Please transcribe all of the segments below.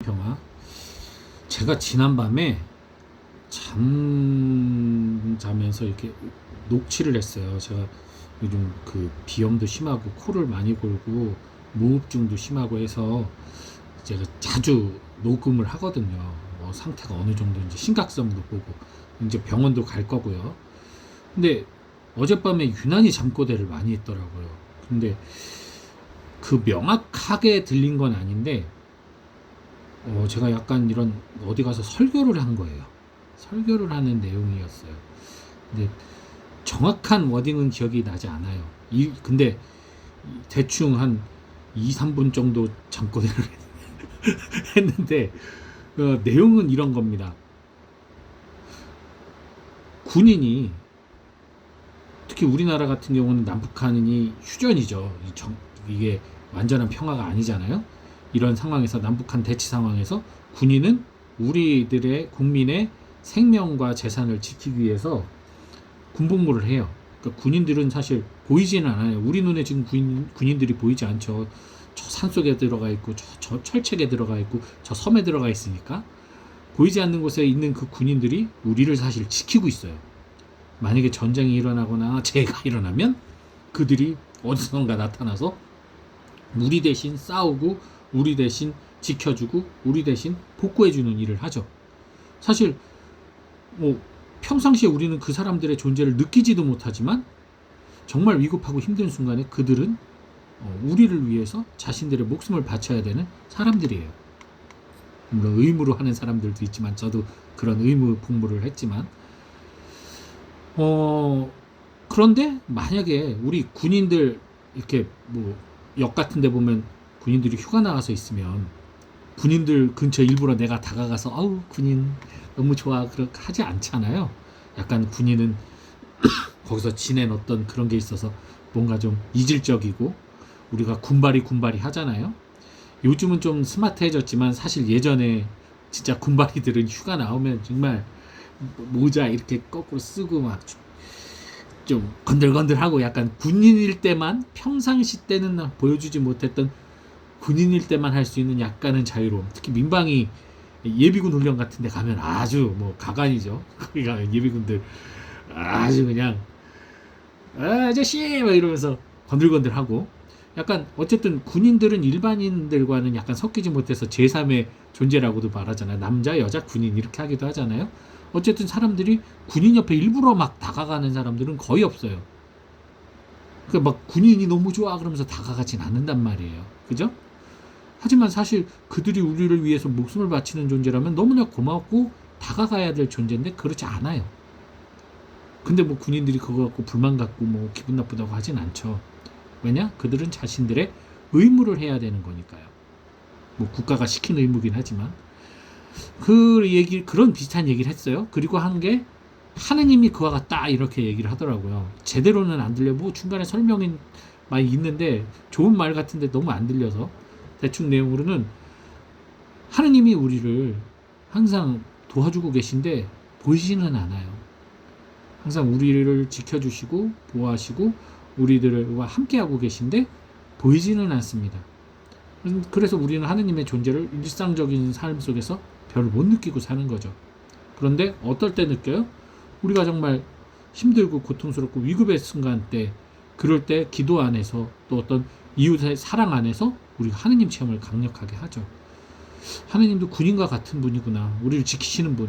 경아, 제가 지난밤에 잠자면서 이렇게 녹취를 했어요. 제가 요즘 그 비염도 심하고 코를 많이 골고 무흡증도 심하고 해서 제가 자주 녹음을 하거든요. 상태가 어느 정도인지 심각성도 보고 이제 병원도 갈 거고요. 근데 어젯밤에 유난히 잠꼬대를 많이 했더라고요. 근데 그 명확하게 들린 건 아닌데 제가 약간 이런 어디 가서 설교를 한 거예요. 설교를 하는 내용이었어요. 근데 정확한 워딩은 기억이 나지 않아요. 근데 대충 한 2, 3분 정도 잠꼬대를 했는데 내용은 이런 겁니다. 군인이, 특히 우리나라 같은 경우는 남북한이 휴전이죠. 이게 완전한 평화가 아니잖아요. 이런 상황에서, 남북한 대치 상황에서 군인은 우리들의 국민의 생명과 재산을 지키기 위해서 군복무를 해요. 그러니까 군인들은 사실 보이지는 않아요. 우리 눈에 지금 군인들이 보이지 않죠. 저 산속에 들어가 있고 저 철책에 들어가 있고 저 섬에 들어가 있으니까 보이지 않는 곳에 있는 그 군인들이 우리를 사실 지키고 있어요. 만약에 전쟁이 일어나거나 재해가 일어나면 그들이 어디선가 나타나서 우리 대신 싸우고 우리 대신 지켜주고 우리 대신 복구해주는 일을 하죠. 사실 평상시에 우리는 그 사람들의 존재를 느끼지도 못하지만 정말 위급하고 힘든 순간에 그들은 우리를 위해서 자신들의 목숨을 바쳐야 되는 사람들이에요. 물론 의무로 하는 사람들도 있지만 저도 그런 의무 복무를 했지만 그런데 만약에 우리 군인들 이렇게 역 같은 데 보면 군인들이 휴가 나가서 있으면 군인들 근처 일부러 내가 다가가서 아우 군인 너무 좋아 그렇게 하지 않잖아요. 약간 군인은 거기서 지낸 어떤 그런 게 있어서 뭔가 좀 이질적이고 우리가 군발이 하잖아요. 요즘은 좀 스마트해졌지만 사실 예전에 진짜 군발이들은 휴가 나오면 정말 모자 이렇게 거꾸로 쓰고 막 좀 건들건들하고 약간 군인일 때만, 평상시 때는 보여주지 못했던 군인일 때만 할 수 있는 약간은 자유로움. 특히 민방위 예비군 훈련 같은 데 가면 아주 가관이죠. 거기 가면 예비군들 아주 그냥 아저씨 막 이러면서 건들건들하고, 약간 어쨌든 군인들은 일반인들과는 약간 섞이지 못해서 제3의 존재라고도 말하잖아요. 남자 여자 군인 이렇게 하기도 하잖아요. 어쨌든 사람들이 군인 옆에 일부러 막 다가가는 사람들은 거의 없어요. 그러니까 막 군인이 너무 좋아 그러면서 다가가진 않는단 말이에요. 그죠? 하지만 사실 그들이 우리를 위해서 목숨을 바치는 존재라면 너무나 고맙고 다가가야 될 존재인데 그렇지 않아요. 근데 군인들이 그거 갖고 불만 갖고 기분 나쁘다고 하진 않죠. 왜냐? 그들은 자신들의 의무를 해야 되는 거니까요. 국가가 시킨 의무긴 하지만 그런 비슷한 얘기를 했어요. 그리고 한 게 하느님이 그와 같다 이렇게 얘기를 하더라고요. 제대로는 안 들려. 중간에 설명이 많이 있는데 좋은 말 같은데 너무 안 들려서 대충 내용으로는 하느님이 우리를 항상 도와주고 계신데 보이지는 않아요. 항상 우리를 지켜주시고 보호하시고 우리들과 함께하고 계신데 보이지는 않습니다. 그래서 우리는 하느님의 존재를 일상적인 삶 속에서 별로 못 느끼고 사는 거죠. 그런데 어떨 때 느껴요? 우리가 정말 힘들고 고통스럽고 위급의 순간 때, 그럴 때 기도 안에서 또 어떤 이웃의 사랑 안에서 우리가 하느님 체험을 강력하게 하죠. 하느님도 군인과 같은 분이구나. 우리를 지키시는 분.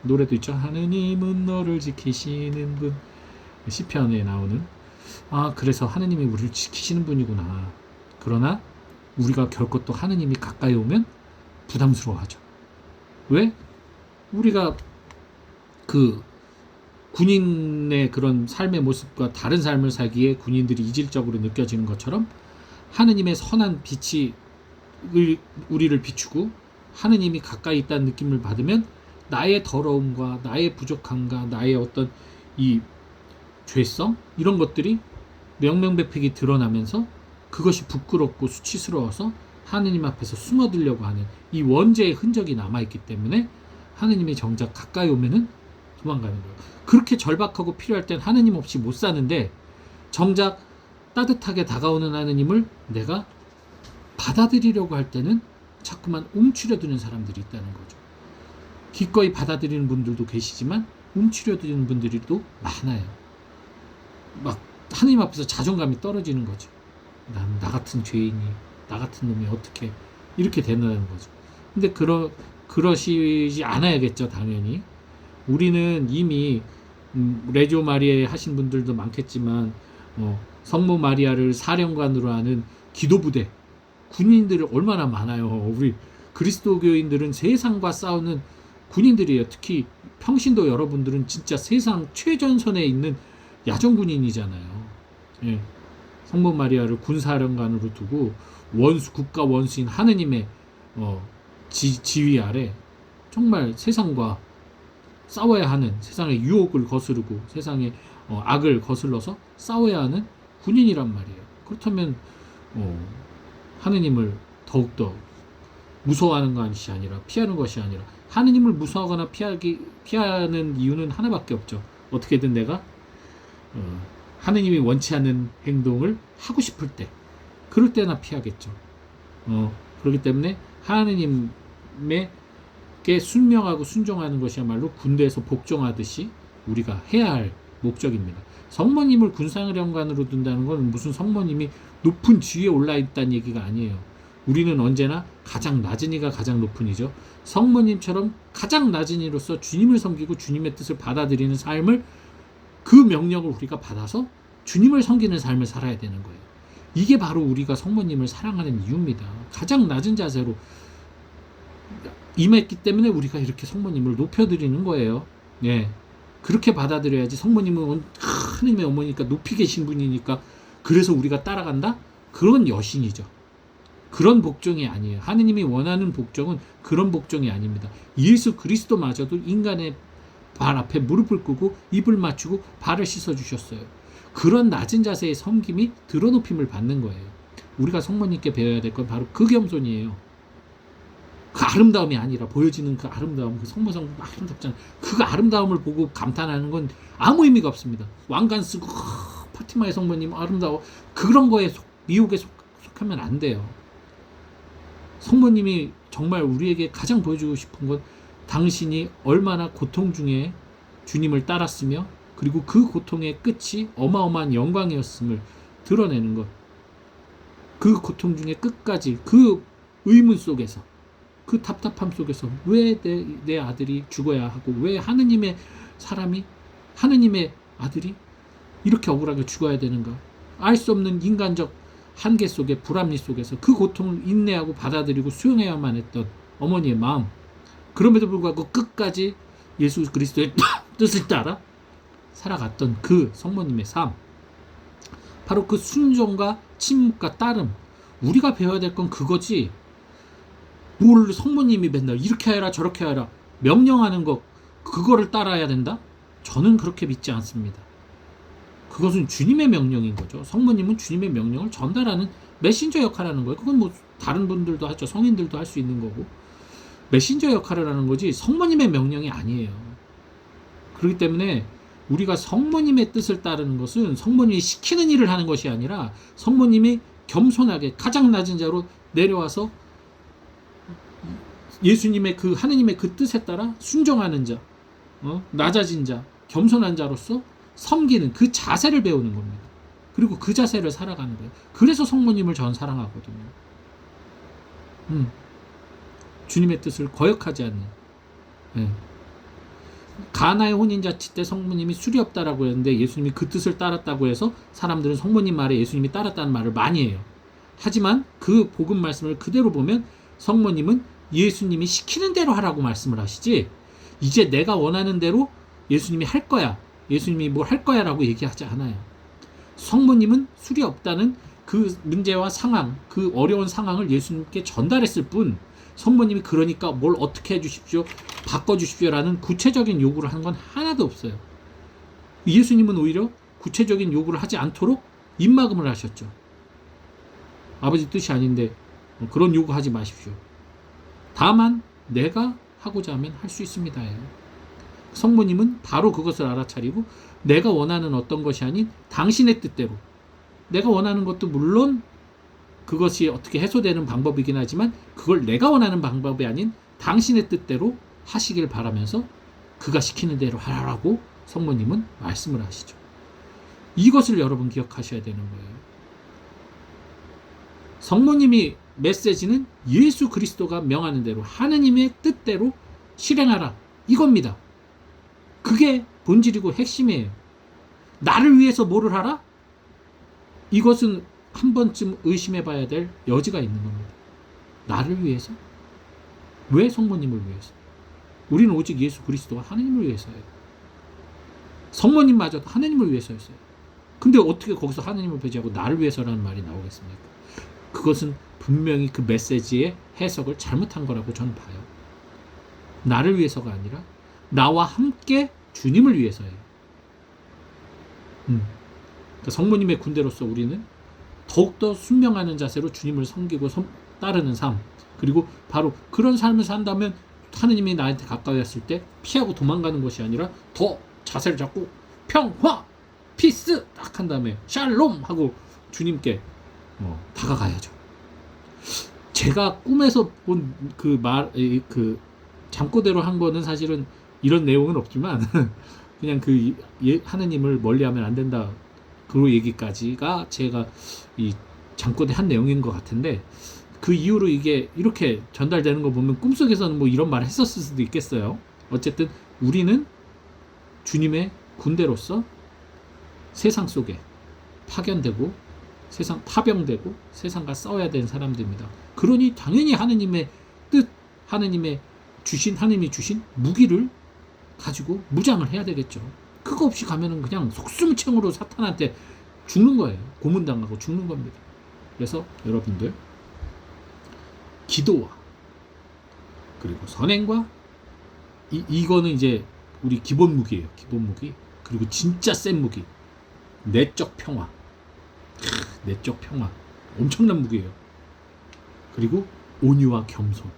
노래도 있죠. 하느님은 너를 지키시는 분. 시편에 나오는. 그래서 하느님이 우리를 지키시는 분이구나. 그러나 우리가 결코 또 하느님이 가까이 오면 부담스러워하죠. 왜? 우리가 그 군인의 그런 삶의 모습과 다른 삶을 살기에 군인들이 이질적으로 느껴지는 것처럼 하느님의 선한 빛이 우리를 비추고 하느님이 가까이 있다는 느낌을 받으면 나의 더러움과 나의 부족함과 나의 어떤 이 죄성 이런 것들이 명명백백이 드러나면서 그것이 부끄럽고 수치스러워서 하느님 앞에서 숨어들려고 하는 이 원죄의 흔적이 남아있기 때문에 하느님이 정작 가까이 오면은 도망가는 거예요. 그렇게 절박하고 필요할 땐 하느님 없이 못 사는데 정작 따뜻하게 다가오는 하느님을 내가 받아들이려고 할 때는 자꾸만 움츠려드는 사람들이 있다는 거죠. 기꺼이 받아들이는 분들도 계시지만 움츠려드는 분들이 또 많아요. 막 하나님 앞에서 자존감이 떨어지는 거죠. 나 같은 죄인이, 나 같은 놈이 어떻게 이렇게 된다는 거죠. 근데 그러시지 않아야겠죠, 당연히. 우리는 이미 레지오 마리아 하신 분들도 많겠지만 성모 마리아를 사령관으로 하는 기도부대 군인들이 얼마나 많아요. 우리 그리스도교인들은 세상과 싸우는 군인들이에요. 특히 평신도 여러분들은 진짜 세상 최전선에 있는 야전군인이잖아요. 예. 성모 마리아를 군사령관으로 두고 국가 원수인 하느님의 지위 아래 정말 세상과 싸워야 하는, 세상의 유혹을 거스르고 세상의 악을 거슬러서 싸워야 하는 군인이란 말이에요. 그렇다면 하느님을 더욱더 무서워하는 것이 아니라, 피하는 것이 아니라, 하느님을 무서워하거나 피하는 이유는 하나밖에 없죠. 어떻게든 내가 하느님이 원치 않는 행동을 하고 싶을 때, 그럴 때나 피하겠죠. 그렇기 때문에 하느님께 순명하고 순종하는 것이야말로 군대에서 복종하듯이 우리가 해야 할 목적입니다. 성모님을 군사령관으로 둔다는 건 무슨 성모님이 높은 지위에 올라 있다는 얘기가 아니에요. 우리는 언제나 가장 낮은 이가 가장 높은 이죠. 성모님처럼 가장 낮은 이로서 주님을 섬기고 주님의 뜻을 받아들이는 삶을, 그 명령을 우리가 받아서 주님을 섬기는 삶을 살아야 되는 거예요. 이게 바로 우리가 성모님을 사랑하는 이유입니다. 가장 낮은 자세로 임했기 때문에 우리가 이렇게 성모님을 높여드리는 거예요. 예. 그렇게 받아들여야지. 성모님은 하느님의 어머니니까 높이 계신 분이니까 그래서 우리가 따라간다? 그런 여신이죠. 그런 복종이 아니에요. 하느님이 원하는 복종은 그런 복종이 아닙니다. 예수 그리스도마저도 인간의 발 앞에 무릎을 꿇고 입을 맞추고 발을 씻어주셨어요. 그런 낮은 자세의 섬김이 드러높임을 받는 거예요. 우리가 성모님께 배워야 될 건 바로 그 겸손이에요. 그 아름다움이 아니라, 보여지는 그 아름다움, 그 성모성 아름답잖아요. 그 아름다움을 보고 감탄하는 건 아무 의미가 없습니다. 왕관 쓰고 파티마의 성모님 아름다워, 그런 거에 미혹에 속하면 안 돼요. 성모님이 정말 우리에게 가장 보여주고 싶은 건 당신이 얼마나 고통 중에 주님을 따랐으며, 그리고 그 고통의 끝이 어마어마한 영광이었음을 드러내는 것. 그 고통 중에 끝까지, 그 의문 속에서, 그 답답함 속에서 왜 내 아들이 죽어야 하고, 왜 하느님의 사람이, 하느님의 아들이 이렇게 억울하게 죽어야 되는가. 알 수 없는 인간적 한계 속에, 불합리 속에서 그 고통을 인내하고 받아들이고 수용해야만 했던 어머니의 마음. 그럼에도 불구하고 끝까지 예수 그리스도의 뜻을 따라 살아갔던 그 성모님의 삶. 바로 그 순종과 침묵과 따름. 우리가 배워야 될 건 그거지. 뭘 성모님이 맨날 이렇게 해라 저렇게 해라 명령하는 거, 그거를 따라야 된다? 저는 그렇게 믿지 않습니다. 그것은 주님의 명령인 거죠. 성모님은 주님의 명령을 전달하는 메신저 역할을 하는 거예요. 그건 뭐 다른 분들도 하죠. 성인들도 할 수 있는 거고. 메신저 역할을 하는 거지 성모님의 명령이 아니에요. 그렇기 때문에 우리가 성모님의 뜻을 따르는 것은 성모님이 시키는 일을 하는 것이 아니라, 성모님이 겸손하게 가장 낮은 자로 내려와서 예수님의 그 하느님의 그 뜻에 따라 순종하는 자, 낮아진 자, 겸손한 자로서 섬기는 그 자세를 배우는 겁니다. 그리고 그 자세를 살아가는 거예요. 그래서 성모님을 전 사랑하거든요. 주님의 뜻을 거역하지 않는. 예. 가나의 혼인잔치 때 성모님이 술이 없다라고 했는데 예수님이 그 뜻을 따랐다고 해서 사람들은 성모님 말에 예수님이 따랐다는 말을 많이 해요. 하지만 그 복음 말씀을 그대로 보면 성모님은 예수님이 시키는 대로 하라고 말씀을 하시지, 이제 내가 원하는 대로 예수님이 할 거야, 예수님이 뭘 할 거야 라고 얘기하지 않아요. 성모님은 술이 없다는 그 문제와 상황, 그 어려운 상황을 예수님께 전달했을 뿐, 성모님이 그러니까 뭘 어떻게 해주십시오, 바꿔주십시오 라는 구체적인 요구를 한 건 하나도 없어요. 예수님은 오히려 구체적인 요구를 하지 않도록 입막음을 하셨죠. 아버지 뜻이 아닌데 그런 요구하지 마십시오. 다만 내가 하고자 하면 할 수 있습니다. 성모님은 바로 그것을 알아차리고, 내가 원하는 어떤 것이 아닌 당신의 뜻대로, 내가 원하는 것도 물론 그것이 어떻게 해소되는 방법이긴 하지만 그걸 내가 원하는 방법이 아닌 당신의 뜻대로 하시길 바라면서 그가 시키는 대로 하라고 성모님은 말씀을 하시죠. 이것을 여러분 기억하셔야 되는 거예요. 성모님이 메시지는 예수 그리스도가 명하는 대로 하느님의 뜻대로 실행하라 이겁니다. 그게 본질이고 핵심이에요. 나를 위해서 뭐를 하라? 이것은 한 번쯤 의심해 봐야 될 여지가 있는 겁니다. 나를 위해서? 왜 성모님을 위해서? 우리는 오직 예수 그리스도와 하느님을 위해서예요. 성모님마저도 하느님을 위해서였어요. 근데 어떻게 거기서 하느님을 배제하고 나를 위해서라는 말이 나오겠습니까? 그것은 분명히 그 메시지의 해석을 잘못한 거라고 저는 봐요. 나를 위해서가 아니라 나와 함께 주님을 위해서예요. 그러니까 성모님의 군대로서 우리는 더욱더 순명하는 자세로 주님을 섬기고 따르는 삶, 그리고 바로 그런 삶을 산다면 하느님이 나한테 가까이 왔을 때 피하고 도망가는 것이 아니라 더 자세를 잡고 평화, 피스 딱 한 다음에 샬롬 하고 주님께 다가가야죠. 제가 꿈에서 본 그 잠꼬대로 한 거는 사실은 이런 내용은 없지만 그냥 하느님을 멀리하면 안 된다 그 얘기까지가 제가 이 잠꼬대 한 내용인 것 같은데, 그 이후로 이게 이렇게 전달되는 거 보면 꿈속에서는 뭐 이런 말을 했었을 수도 있겠어요. 어쨌든 우리는 주님의 군대로서 세상 속에 파견되고 파병되고 세상과 싸워야 되는 사람들입니다. 그러니 당연히 하느님의 뜻, 하느님이 주신 무기를 가지고 무장을 해야 되겠죠. 그거 없이 가면은 그냥 속수무책으로 사탄한테 죽는 거예요. 고문당하고 죽는 겁니다. 그래서 여러분들 기도와 그리고 선행과 이거는 이제 우리 기본 무기예요. 기본 무기. 그리고 진짜 센 무기. 내적 평화. 내적 평화. 엄청난 무기예요. 그리고 온유와 겸손.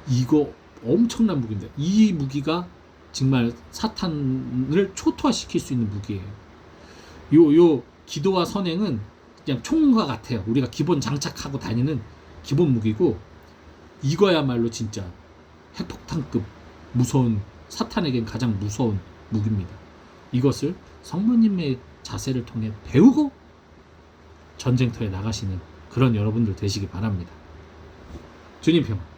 이거 엄청난 무기인데 이 무기가 정말 사탄을 초토화시킬 수 있는 무기예요. 요 기도와 선행은 그냥 총과 같아요. 우리가 기본 장착하고 다니는 기본 무기고, 이거야말로 진짜 핵폭탄급 무서운, 사탄에겐 가장 무서운 무기입니다. 이것을 성모님의 자세를 통해 배우고 전쟁터에 나가시는 그런 여러분들 되시기 바랍니다. 주님 평화.